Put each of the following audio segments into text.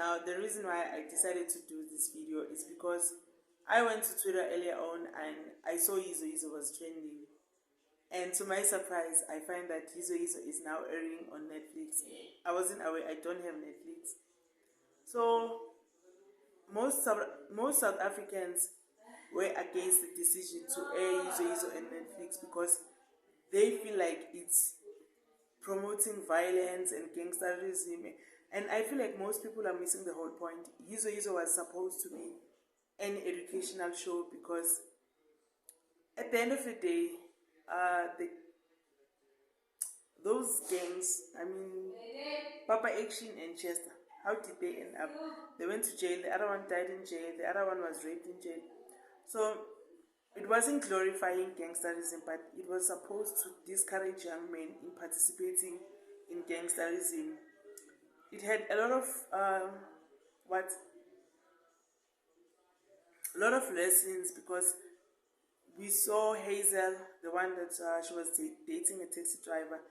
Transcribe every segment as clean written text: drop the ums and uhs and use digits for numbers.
Now, the reason why I decided to do this video is because I went to Twitter earlier on and I saw Yizo Yizo was trending. And to my surprise, I find that Yizo Yizo is now airing on Netflix. I wasn't aware, I don't have Netflix. So, most South Africans were against the decision to air Yizo Yizo on Netflix because they feel like it's promoting violence and gangsterism. And I feel like most people are missing the whole point. Yizo Yizo was supposed to be an educational show because at the end of the day, those gangs, I mean, Papa Action and Chester, how did they end up? They went to jail, the other one died in jail, the other one was raped in jail. So it wasn't glorifying gangsterism, but it was supposed to discourage young men in participating in gangsterism. It had a lot of lessons because we saw Hazel, the one that she was dating a taxi driver.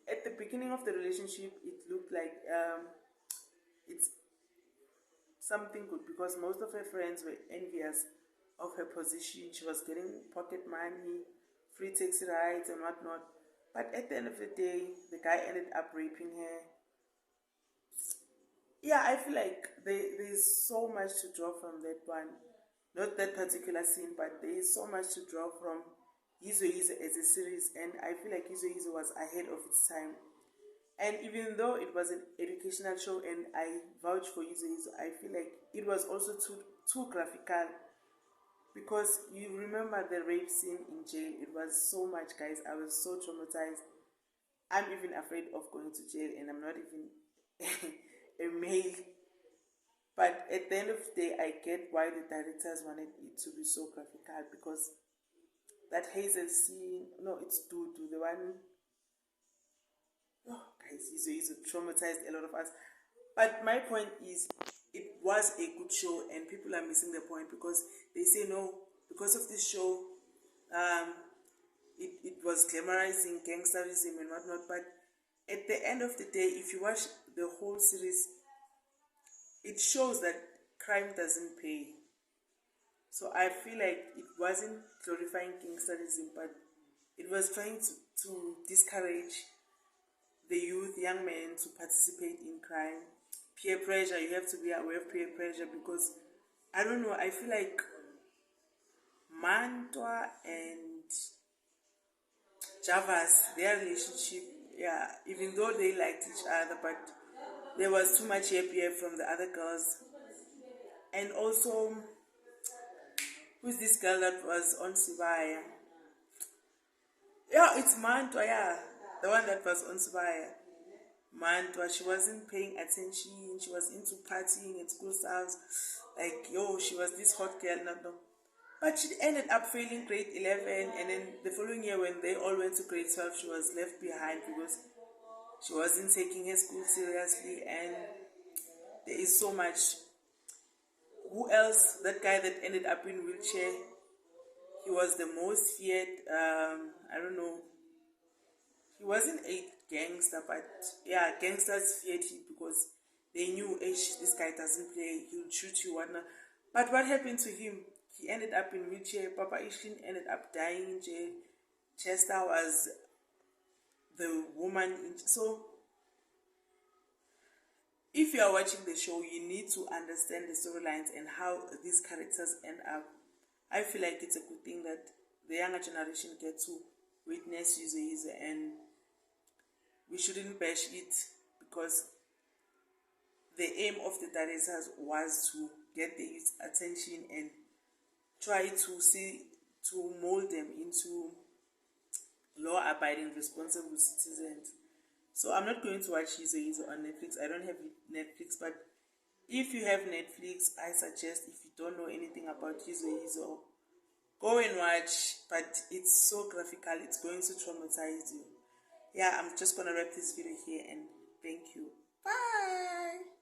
At the beginning of the relationship, it looked like it's something good because most of her friends were envious of her position. She was getting pocket money, free taxi rides and whatnot. But at the end of the day, the guy ended up raping her. Yeah, I feel like there's so much to draw from that one. Not that particular scene, but there is so much to draw from Yizo Yizo as a series, and I feel like Yizo Yizo was ahead of its time. And even though it was an educational show and I vouch for Yizo Yizo, I feel like it was also too graphical because you remember the rape scene in jail. It was so much, guys. I was so traumatized. I'm even afraid of going to jail, and I'm not even a male. But at the end of the day, I get why the directors wanted it to be so graphical because that Hazel scene, no, it's Dudu, the one. Oh, guys, Yizo traumatized a lot of us. But my point is, it was a good show, and people are missing the point because they say no, because of this show, it was glamorizing gangsterism and whatnot. But at the end of the day, if you watch the whole series, it shows that crime doesn't pay. So I feel like it wasn't glorifying gangsterism, but it was trying to discourage the youth, young men, to participate in crime. Peer pressure, you have to be aware of peer pressure because, I don't know, I feel like Mantwa and Javas, their relationship, yeah, even though they liked each other, but there was too much hair from the other girls. And also, who's this girl that was on Sibaya? Yeah, it's Mantwa, yeah. The one that was on Sibaya. Mantwa, she wasn't paying attention. She was into partying and school stuff. Like, she was this hot girl. No. But she ended up failing grade 11. And then the following year when they all went to grade 12, she was left behind because she wasn't taking her school seriously. And there is so much. Who else? That guy that ended up in wheelchair. He was the most feared. I don't know. He wasn't a gangster, but yeah, gangsters feared him because they knew, this guy doesn't play, he'll shoot you, whatnot. But what happened to him? He ended up in wheelchair. Papa Ishlin ended up dying in jail. Chester was the woman. So, if you are watching the show, you need to understand the storylines and how these characters end up. I feel like it's a good thing that the younger generation get to witness Yizo Yizo, and we shouldn't bash it because the aim of the directors was to get the youth's attention and try to mold them into law-abiding, responsible citizens. So I'm not going to watch Yizo Yizo on Netflix. I don't have Netflix, but if you have Netflix, I suggest, if you don't know anything about Yizo Yizo, go and watch. But it's so graphical, it's going to traumatize you. Yeah, I'm just gonna wrap this video here and thank you. Bye.